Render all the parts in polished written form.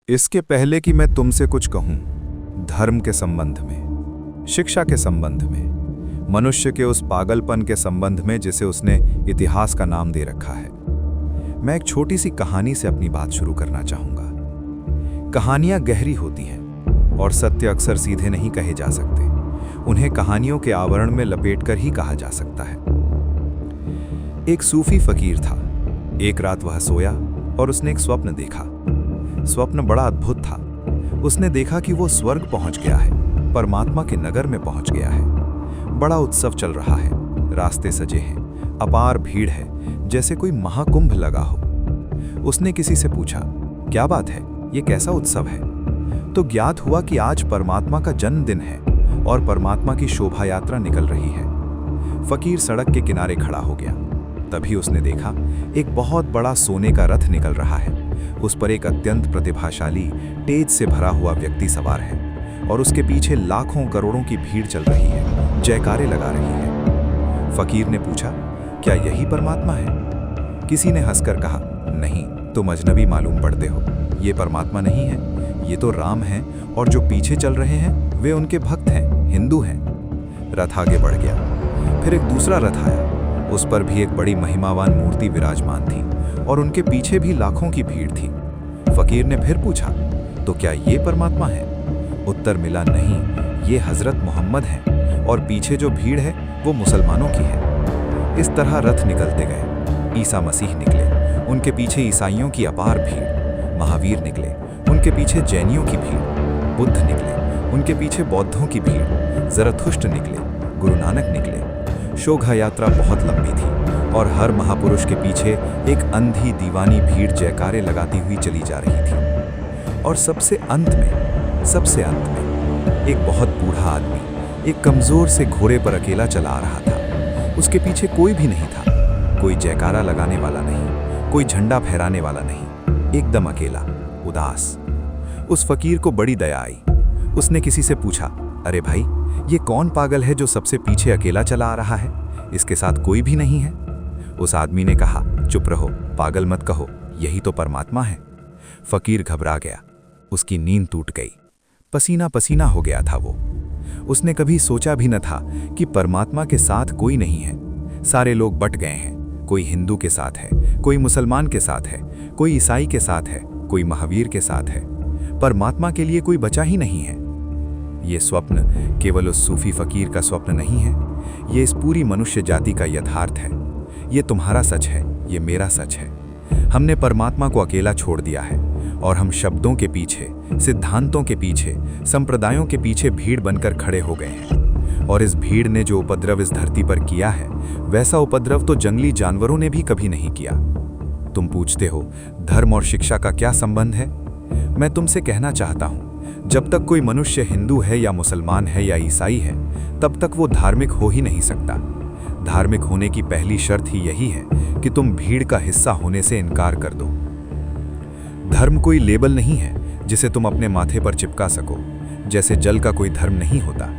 इसके पहले कि मैं तुमसे कुछ कहूं, धर्म के संबंध में, शिक्षा के संबंध में, मनुष्य के उस पागलपन के संबंध में जिसे उसने इतिहास का नाम दे रखा है, मैं एक छोटी सी कहानी से अपनी बात शुरू करना चाहूंगा। कहानियां गहरी होती हैं और सत्य अक्सर सीधे नहीं कहे जा सकते। उन्हें कहानियों के आवरण में लपेटकर ही कहा जा सकता है। एक सूफी फकीर था। एक रात वह सोया और उसने एक स्वप्न देखा। स्वप्न बड़ा अद्भुत था। उसने देखा कि वो स्वर्ग पहुंच गया है, परमात्मा के नगर में पहुंच गया है। बड़ा उत्सव चल रहा है, रास्ते सजे हैं, अपार भीड़ है, जैसे कोई महाकुंभ लगा हो। उसने किसी से पूछा, क्या बात है, ये कैसा उत्सव है? तो ज्ञात हुआ कि आज परमात्मा का जन्मदिन है और परमात्मा की शोभा यात्रा निकल रही है। फकीर सड़क के किनारे खड़ा हो गया। तभी उसने देखा एक बहुत बड़ा सोने का रथ निकल रहा है। उस पर एक अत्यंत प्रतिभाशाली, तेज से भरा हुआ व्यक्ति सवार है और उसके पीछे लाखों करोड़ों की भीड़ चल रही है, जयकारे लगा रही है। फकीर ने पूछा, क्या यही परमात्मा है? किसी ने हंसकर कहा, नहीं, तुम अजनबी मालूम पड़ते हो। ये परमात्मा नहीं है, ये तो राम हैं और जो पीछे चल रहे हैं वे उनके भक्त हैं, हिंदू हैं। रथ आगे बढ़ गया। फिर एक दूसरा रथ आया। उस पर भी एक बड़ी महिमावान मूर्ति विराजमान थी और उनके पीछे भी लाखों की भीड़ थी। फकीर ने फिर पूछा, तो क्या ये परमात्मा है? उत्तर मिला, नहीं, ये हजरत मोहम्मद हैं और पीछे जो भीड़ है वो मुसलमानों की है। इस तरह रथ निकलते गए। ईसा मसीह निकले, उनके पीछे ईसाइयों की अपार भीड़। महावीर निकले, उनके पीछे जैनियों की भीड़। बुद्ध निकले, उनके पीछे बौद्धों की भीड़। जरथुष्ट निकले, गुरु नानक निकले। शोभा यात्रा बहुत लंबी थी और हर महापुरुष के पीछे एक अंधी दीवानी भीड़ जयकारे लगाती हुई चली जा रही थी। और सबसे अंत में एक बहुत बूढ़ा आदमी एक कमजोर से घोड़े पर अकेला चला आ रहा था। उसके पीछे कोई भी नहीं था, कोई जयकारा लगाने वाला नहीं, कोई झंडा फहराने वाला नहीं, एकदम अकेला, उदास। उस फकीर को बड़ी दया आई। उसने किसी से पूछा, अरे भाई, ये कौन पागल है जो सबसे पीछे अकेला चला आ रहा है? इसके साथ कोई भी नहीं है? उस आदमी ने कहा, चुप रहो, पागल मत कहो, यही तो परमात्मा है। फकीर घबरा गया, उसकी नींद टूट गई, पसीना पसीना हो गया था वो। उसने कभी सोचा भी न था कि परमात्मा के साथ कोई नहीं है। सारे लोग बट गए हैं, कोई हिंदू के साथ है, कोई मुसलमान के साथ है, कोई ईसाई के साथ है, कोई महावीर के साथ है। परमात्मा के लिए कोई बचा ही नहीं है। ये स्वप्न केवल उस सूफी फकीर का स्वप्न नहीं है, ये इस पूरी मनुष्य जाति का यथार्थ है। ये तुम्हारा सच है, ये मेरा सच है। हमने परमात्मा को अकेला छोड़ दिया है और हम शब्दों के पीछे, सिद्धांतों के पीछे, संप्रदायों के पीछे भीड़ बनकर खड़े हो गए हैं। और इस भीड़ ने जो उपद्रव इस धरती पर किया है, वैसा उपद्रव तो जंगली जानवरों ने भी कभी नहीं किया। तुम पूछते हो, धर्म और शिक्षा का क्या संबंध है? मैं तुमसे कहना चाहता हूं, जब तक कोई मनुष्य हिंदू है या मुसलमान है या ईसाई है, तब तक वो धार्मिक हो ही नहीं सकता। धार्मिक होने की पहली शर्त ही यही है कि तुम भीड़ का हिस्सा होने से इनकार कर दो। धर्म कोई लेबल नहीं है जिसे तुम अपने माथे पर चिपका सको। जैसे जल का कोई धर्म नहीं होता।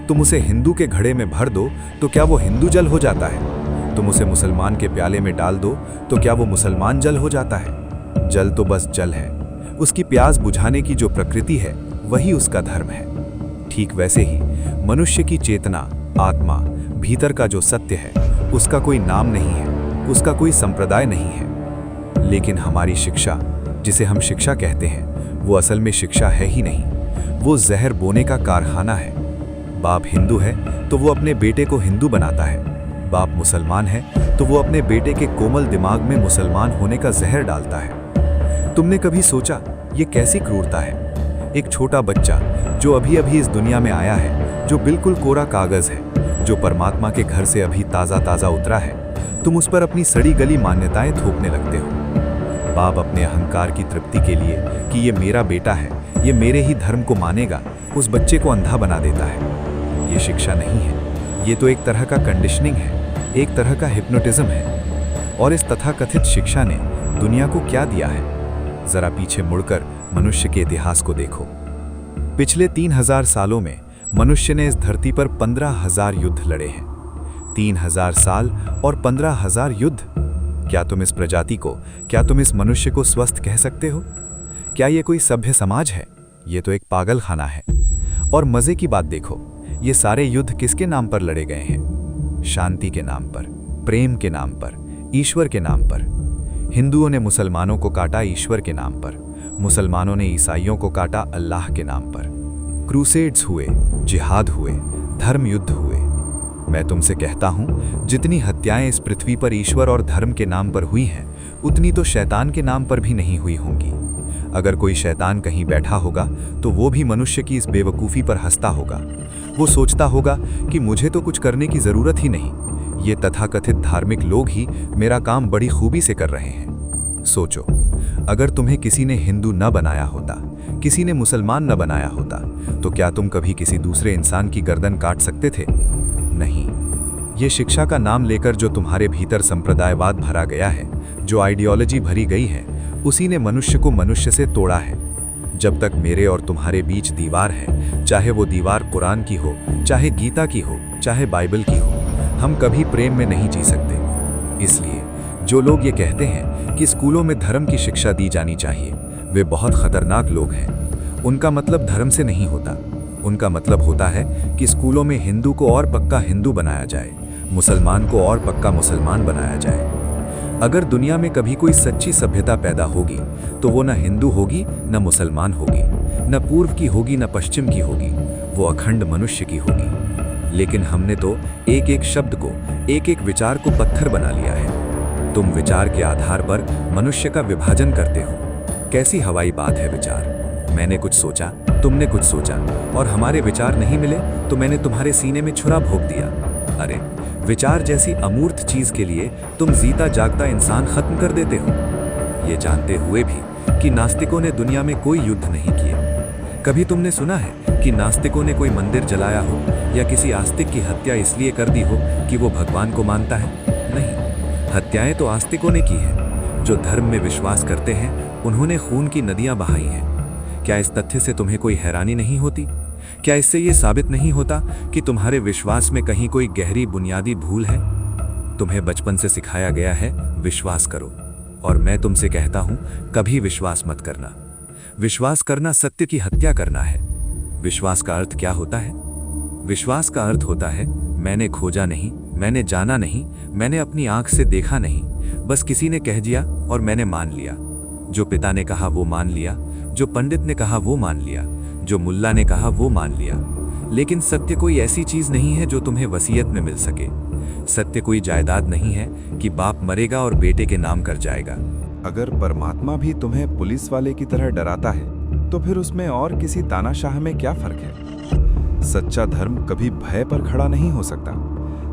तुम उसे हिंदू के घड़े में भर दो तो क्या वो हिंदू जल हो जाता है? तुम उसे मुसलमान के प्याले में डाल दो तो क्या वो मुसलमान जल हो जाता है? जल तो बस जल है। उसकी प्यास बुझाने की जो प्रकृति है, वही उसका धर्म है। ठीक वैसे ही मनुष्य की चेतना, आत्मा, भीतर का जो सत्य है, उसका कोई नाम नहीं है, उसका कोई संप्रदाय नहीं है। लेकिन हमारी शिक्षा, जिसे हम शिक्षा कहते हैं, वो असल में शिक्षा है ही नहीं। वो जहर बोने का कारखाना है। बाप हिंदू है तो वो अपने बेटे को हिंदू बनाता है। बाप मुसलमान है तो वो अपने बेटे के कोमल दिमाग में मुसलमान होने का जहर डालता है। तुमने कभी सोचा ये कैसी क्रूरता है? एक छोटा बच्चा जो अभी अभी इस दुनिया में आया है, जो बिल्कुल कोरा कागज है, जो परमात्मा के घर से अभी ताज़ा ताज़ा उतरा है, तुम उस पर अपनी सड़ी गली मान्यताएं थोपने लगते हो। बाप अपने अहंकार की तृप्ति के लिए कि ये मेरा बेटा है, ये मेरे ही धर्म को मानेगा, उस बच्चे को अंधा बना देता है। ये शिक्षा नहीं है, ये तो एक तरह का कंडीशनिंग है, एक तरह का हिप्नोटिज्म है। और इस तथाकथित शिक्षा ने दुनिया को क्या दिया है? जरा पीछे मुड़कर मनुष्य के इतिहास को देखो। पिछले 3000 सालों में मनुष्य ने इस धरती पर 15,000 युद्ध लड़े हैं। 3000 साल और 15,000 युद्ध। क्या तुम इस प्रजाति को, क्या तुम इस मनुष्य को स्वस्थ कह सकते हो? क्या ये कोई सभ्य समाज है? ये तो एक पागल खाना है। और मजे की बात देखो, ये सारे युद्ध किसके नाम पर लड़े गए हैं? शांति के नाम पर, प्रेम के नाम पर, ईश्वर के नाम पर। हिंदुओं ने मुसलमानों को काटा ईश्वर के नाम पर, मुसलमानों ने ईसाइयों को काटा अल्लाह के नाम पर। क्रूसेड्स हुए, जिहाद हुए, धर्म युद्ध हुए। मैं तुमसे कहता हूं, जितनी हत्याएं इस पृथ्वी पर ईश्वर और धर्म के नाम पर हुई हैं, उतनी तो शैतान के नाम पर भी नहीं हुई होंगी। अगर कोई शैतान कहीं बैठा होगा तो वो भी मनुष्य की इस बेवकूफ़ी पर हंसता होगा। वो सोचता होगा कि मुझे तो कुछ करने की ज़रूरत ही नहीं, ये तथाकथित धार्मिक लोग ही मेरा काम बड़ी खूबी से कर रहे हैं। सोचो, अगर तुम्हें किसी ने हिंदू न बनाया होता, किसी ने मुसलमान न बनाया होता, तो क्या तुम कभी किसी दूसरे इंसान की गर्दन काट सकते थे? नहीं। ये शिक्षा का नाम लेकर जो तुम्हारे भीतर संप्रदायवाद भरा गया है, जो आइडियोलॉजी भरी गई है, उसी ने मनुष्य को मनुष्य से तोड़ा है। जब तक मेरे और तुम्हारे बीच दीवार है, चाहे वो दीवार कुरान की हो, चाहे गीता की हो, चाहे बाइबल की हो, हम कभी प्रेम में नहीं जी सकते। इसलिए जो लोग ये कहते हैं कि स्कूलों में धर्म की शिक्षा दी जानी चाहिए, वे बहुत खतरनाक लोग हैं। उनका मतलब धर्म से नहीं होता। उनका मतलब होता है कि स्कूलों में हिंदू को और पक्का हिंदू बनाया जाए, मुसलमान को और पक्का मुसलमान बनाया जाए। अगर दुनिया में कभी कोई सच्ची सभ्यता पैदा होगी तो वो न हिंदू होगी, न मुसलमान होगी, न पूर्व की होगी, न पश्चिम की होगी, वो अखंड मनुष्य की होगी। लेकिन हमने तो एक एक शब्द को, एक एक विचार को पत्थर बना लिया है। तुम विचार के आधार पर मनुष्य का विभाजन करते हो। कैसी हवाई बात है विचार। मैंने कुछ सोचा, तुमने कुछ सोचा, और हमारे विचार नहीं मिले तो मैंने तुम्हारे सीने में छुरा भोंक दिया। अरे, विचार जैसी अमूर्त चीज के लिए तुम जीता जागता इंसान खत्म कर देते हो, ये जानते हुए भी कि नास्तिकों ने दुनिया में कोई युद्ध नहीं किए। कभी तुमने सुना है कि नास्तिकों ने कोई मंदिर जलाया हो या किसी आस्तिक की हत्या इसलिए कर दी हो कि वो भगवान को मानता है? नहीं, हत्याएं तो आस्तिकों ने की है। जो धर्म में विश्वास करते हैं, उन्होंने खून की नदियां बहाई हैं। क्या इस तथ्य से तुम्हें कोई हैरानी नहीं होती? क्या इससे ये साबित नहीं होता कि तुम्हारे विश्वास में कहीं कोई गहरी बुनियादी भूल है? तुम्हें बचपन से सिखाया गया है विश्वास करो, और मैं तुमसे कहता हूं कभी विश्वास मत करना। विश्वास करना सत्य की हत्या करना है। विश्वास का अर्थ क्या होता है? विश्वास का अर्थ होता है मैंने खोजा नहीं, मैंने जाना नहीं, मैंने अपनी आंख से देखा नहीं, बस किसी ने कह दिया और मैंने मान लिया। जो पिता ने कहा वो मान लिया, जो पंडित ने कहा वो मान लिया, जो मुल्ला ने कहा वो मान लिया। लेकिन सत्य कोई ऐसी चीज नहीं है जो तुम्हें वसीयत में मिल सके। सत्य कोई जायदाद नहीं है कि बाप मरेगा और बेटे के नाम कर जाएगा। अगर परमात्मा भी तुम्हें पुलिस वाले की तरह डराता है, तो फिर उसमें और किसी तानाशाह में क्या फर्क है? सच्चा धर्म कभी भय पर खड़ा नहीं हो सकता।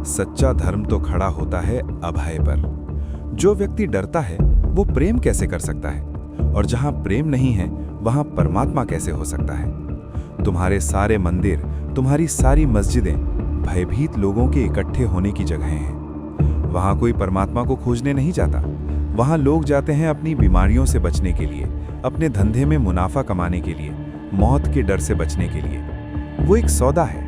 सच्चा धर्म तो खड़ा होता है अभय पर। जो व्यक्ति डरता है वो प्रेम कैसे कर सकता है? और जहां प्रेम नहीं है वहां परमात्मा कैसे हो सकता है? तुम्हारे सारे मंदिर, तुम्हारी सारी मस्जिदें भयभीत लोगों के इकट्ठे होने की जगहें हैं। वहां कोई परमात्मा को खोजने नहीं जाता। वहां लोग जाते हैं अपनी बीमारियों से बचने के लिए, अपने धंधे में मुनाफा कमाने के लिए, मौत के डर से बचने के लिए। वो एक सौदा है,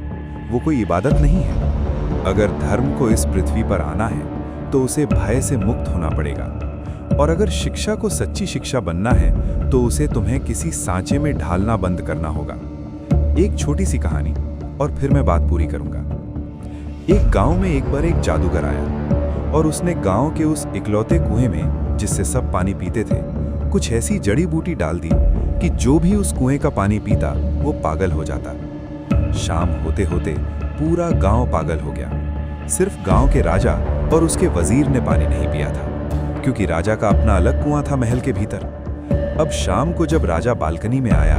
वो कोई इबादत नहीं है। अगर धर्म को इस पृथ्वी पर आना है तो उसे भय से मुक्त होना पड़ेगा। और अगर शिक्षा को सच्ची शिक्षा बनना है तो उसे तुम्हें किसी सांचे में ढालना बंद करना होगा। एक छोटी सी कहानी और फिर मैं बात पूरी करूंगा। एक गांव में एक बार एक जादूगर आया और उसने गांव के उस इकलौते कुएं में, जिससे सब पानी पीते थे, कुछ ऐसी जड़ी बूटी डाल दी कि जो भी उस कुएं का पानी पीता वो पागल हो जाता। शाम होते होते पूरा गांव पागल हो गया। सिर्फ गांव के राजा और उसके वजीर ने पानी नहीं पिया था, क्योंकि राजा का अपना अलग कुआं था महल के भीतर। अब शाम को जब राजा बालकनी में आया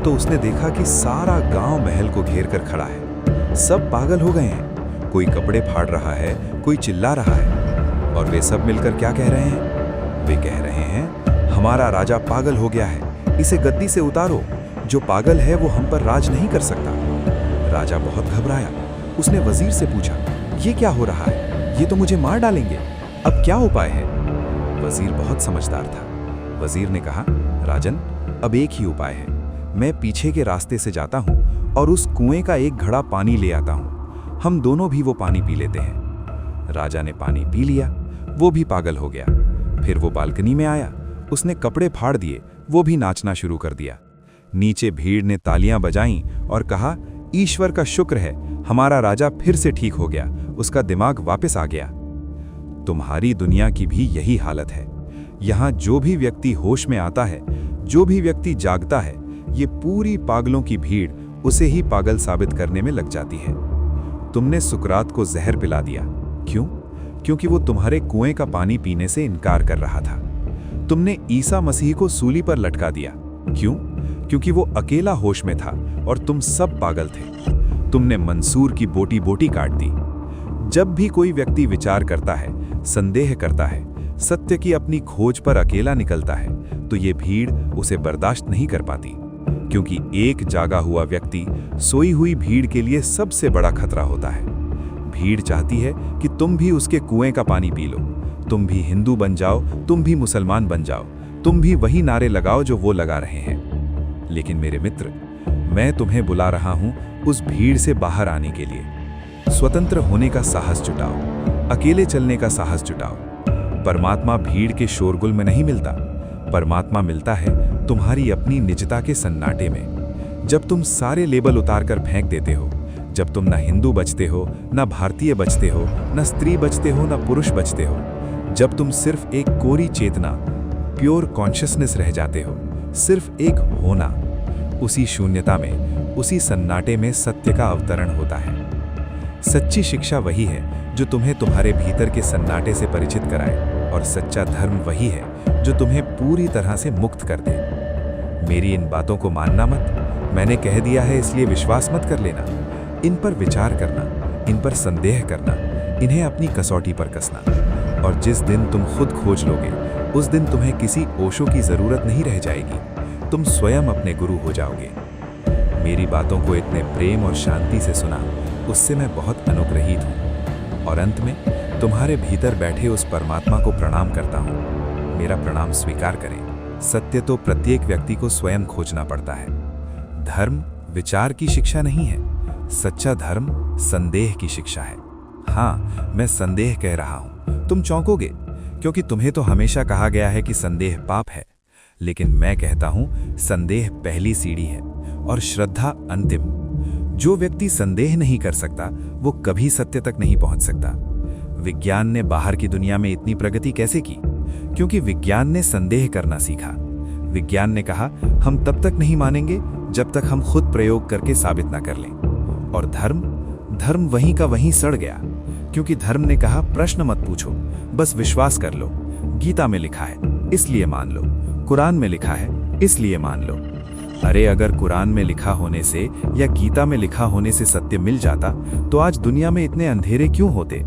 तो उसने देखा कि सारा गांव महल को घेर कर खड़ा है। सब पागल हो गए हैं। कोई कपड़े फाड़ रहा है, कोई चिल्ला रहा है। और वे सब मिलकर क्या कह रहे हैं? वे कह रहे हैं, हमारा राजा पागल हो गया है, इसे गद्दी से उतारो। जो पागल है वो हम पर राज नहीं कर सकता। राजा बहुत घबराया। उसने वजीर से पूछा, ये क्या हो रहा है? ये तो मुझे मार डालेंगे। अब क्या उपाय है? वजीर बहुत समझदार था। वजीर ने कहा, राजन, अब एक ही उपाय है। मैं पीछे के रास्ते से जाता हूँ और उस कुएं का एक घड़ा पानी ले आता हूँ। हम दोनों भी वो पानी पी लेते हैं। राजा ने पानी पी लिया, वो भी पागल हो गया। फिर वो बालकनी में आया, उसने कपड़े फाड़ दिए, वो भी नाचना शुरू कर दिया। नीचे भीड़ ने तालियां बजाईं और कहा, ईश्वर का शुक्र है, हमारा राजा फिर से ठीक हो गया, उसका दिमाग वापस आ गया। तुम्हारी दुनिया की भी यही हालत है। यहाँ जो भी व्यक्ति होश में आता है, जो भी व्यक्ति जागता है, ये पूरी पागलों की भीड़ उसे ही पागल साबित करने में लग जाती है। तुमने सुकरात को जहर पिला दिया। क्यों? क्योंकि वो तुम्हारे कुएं का पानी पीने से इनकार कर रहा था। तुमने ईसा मसीह को सूली पर लटका दिया। क्यों? क्योंकि वो अकेला होश में था और तुम सब पागल थे। तुमने मंसूर की बोटी बोटी काट दी। जब भी कोई व्यक्ति विचार करता है, संदेह करता है, सत्य की अपनी खोज पर अकेला निकलता है, तो ये भीड़ उसे बर्दाश्त नहीं कर पाती, क्योंकि एक जागा हुआ व्यक्ति सोई हुई भीड़ के लिए सबसे बड़ा खतरा होता है। भीड़ चाहती है कि तुम भी उसके कुएं का पानी पी लो, तुम भी हिंदू बन जाओ, तुम भी मुसलमान बन जाओ, तुम भी वही नारे लगाओ जो वो लगा रहे हैं। लेकिन मेरे मित्र, मैं तुम्हें बुला रहा हूं उस भीड़ से बाहर आने के लिए। स्वतंत्र होने का साहस जुटाओ, अकेले चलने का साहस जुटाओ। परमात्मा भीड़ के शोरगुल में नहीं मिलता, परमात्मा मिलता है तुम्हारी अपनी निजता के सन्नाटे में। जब तुम सारे लेबल उतारकर फेंक देते हो, जब तुम ना हिंदू बचते हो, ना भारतीय बचते हो, ना स्त्री बचते हो, ना पुरुष बचते हो, जब तुम सिर्फ एक कोरी चेतना, प्योर कॉन्शियसनेस रह जाते हो, सिर्फ एक होना, उसी शून्यता में, उसी सन्नाटे में सत्य का अवतरण होता है। सच्ची शिक्षा वही है जो तुम्हें तुम्हारे भीतर के सन्नाटे से परिचित कराए, और सच्चा धर्म वही है जो तुम्हें पूरी तरह से मुक्त कर दे। मेरी इन बातों को मानना मत, मैंने कह दिया है इसलिए विश्वास मत कर लेना। इन पर विचार करना, इन पर संदेह करना, इन्हें अपनी कसौटी पर कसना। और जिस दिन तुम खुद खोज लोगे, उस दिन तुम्हें किसी ओशो की जरूरत नहीं रह जाएगी, तुम स्वयं अपने गुरु हो जाओगे। मेरी बातों को इतने प्रेम और शांति से सुना, उससे मैं बहुत अनुग्रहित हूँ। और अंत में तुम्हारे भीतर बैठे उस परमात्मा को प्रणाम करता हूँ। मेरा प्रणाम स्वीकार करें। सत्य तो प्रत्येक व्यक्ति को स्वयं खोजना पड़ता है। धर्म विचार की शिक्षा नहीं है, सच्चा धर्म संदेह की शिक्षा है। हाँ, मैं संदेह कह रहा हूं, तुम चौंकोगे, क्योंकि तुम्हें तो हमेशा कहा गया है कि संदेह पाप है। लेकिन मैं कहता हूं, संदेह पहली सीढ़ी है और श्रद्धा अंतिम। जो व्यक्ति संदेह नहीं कर सकता, वो कभी सत्य तक नहीं पहुंच सकता। विज्ञान ने बाहर की दुनिया में इतनी प्रगति कैसे की? क्योंकि विज्ञान ने संदेह करना सीखा। विज्ञान ने कहा, हम तब तक नहीं मानेंगे जब तक हम खुद प्रयोग करके साबित ना कर लें। और धर्म वहीं का वहीं सड़ गया, क्योंकि धर्म ने कहा, प्रश्न मत पूछो, बस विश्वास कर लो। गीता में लिखा है इसलिए मान लो, कुरान में लिखा है इसलिए मान लो। अरे अगर कुरान में लिखा होने से या गीता में लिखा होने से सत्य मिल जाता, तो आज दुनिया में इतने अंधेरे क्यों होते?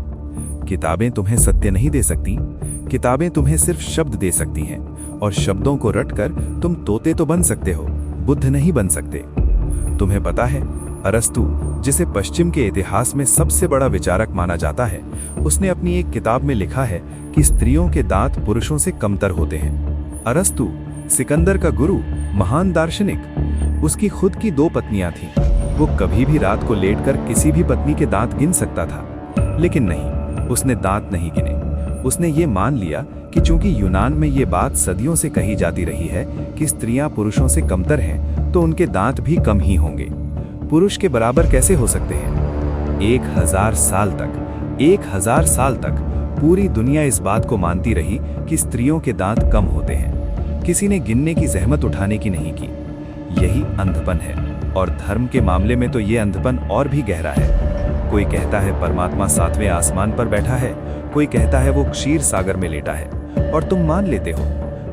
किताबें तुम्हें सत्य नहीं दे सकती, किताबें तुम्हें सिर्फ शब्द दे सकती हैं, और शब्दों को रटकर तुम तोते तो बन सकते हो, बुद्ध नहीं बन सकते। तुम्हें पता है, अरस्तु, जिसे पश्चिम के इतिहास में सबसे बड़ा विचारक माना जाता है, उसने अपनी एक किताब में लिखा है कि स्त्रियों के दांत पुरुषों से कमतर होते हैं। अरस्तु, सिकंदर का गुरु, महान दार्शनिक, उसकी खुद की 2 पत्नियां थीं। वो कभी भी रात को लेटकर किसी भी पत्नी के दांत गिन सकता था, लेकिन नहीं, उसने दांत नहीं गिने। उसने ये मान लिया कि चूंकि यूनान में ये बात सदियों से कही जाती रही है कि स्त्रियां पुरुषों से कमतर हैं, तो उनके दांत भी कम ही होंगे। पुरुष के बराबर कैसे हो सकते हैं? 1000 साल तक पूरी दुनिया इस बात को मानती रही कि स्त्रियों के दांत कम होते हैं। किसी ने गिनने की जहमत उठाने की नहीं की। यही अंधपन है, और धर्म के मामले में तो ये अंधपन और भी गहरा है। कोई कहता है परमात्मा 7वें आसमान पर बैठा है, कोई कहता है वो क्षीर सागर में लेटा है, और तुम मान लेते हो।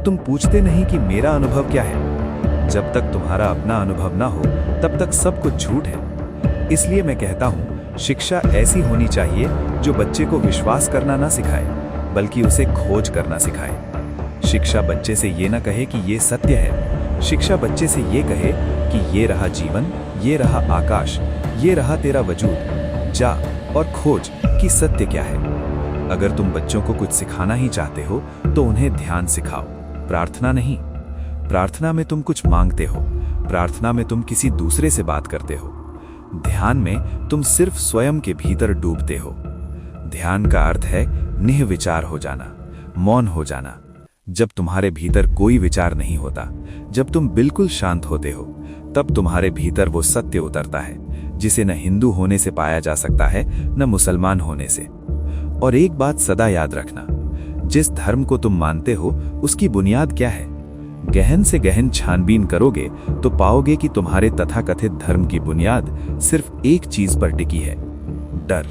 तुम पूछते नहीं कि मेरा अनुभव क्या है। जब तक तुम्हारा अपना अनुभव ना हो, तब तक सब कुछ झूठ है। इसलिए मैं कहता हूँ, शिक्षा ऐसी होनी चाहिए जो बच्चे को विश्वास करना ना सिखाए, बल्कि उसे खोज करना सिखाए। शिक्षा बच्चे से ये ना कहे कि ये सत्य है, शिक्षा बच्चे से ये कहे कि ये रहा जीवन, ये रहा आकाश, ये रहा तेरा वजूद, जा और खोज कि सत्य क्या है। अगर तुम बच्चों को कुछ सिखाना ही चाहते हो, तो उन्हें ध्यान सिखाओ, प्रार्थना नहीं। प्रार्थना में तुम कुछ मांगते हो, प्रार्थना में तुम किसी दूसरे से बात करते हो। ध्यान में तुम सिर्फ स्वयं के भीतर डूबते हो। ध्यान का अर्थ है निर्विचार हो जाना, मौन हो जाना, जब तुम्हारे भीतर कोई विचार नहीं होता, जब तुम बिल्कुल शांत होते हो, तब तुम्हारे भीतर वो सत्य उतरता है जिसे न हिंदू होने से पाया जा सकता है, न मुसलमान होने से। और एक बात सदा याद रखना, जिस धर्म को तुम मानते हो उसकी बुनियाद क्या है। गहन से गहन छानबीन करोगे तो पाओगे कि तुम्हारे तथाकथित धर्म की बुनियाद सिर्फ एक चीज पर टिकी है,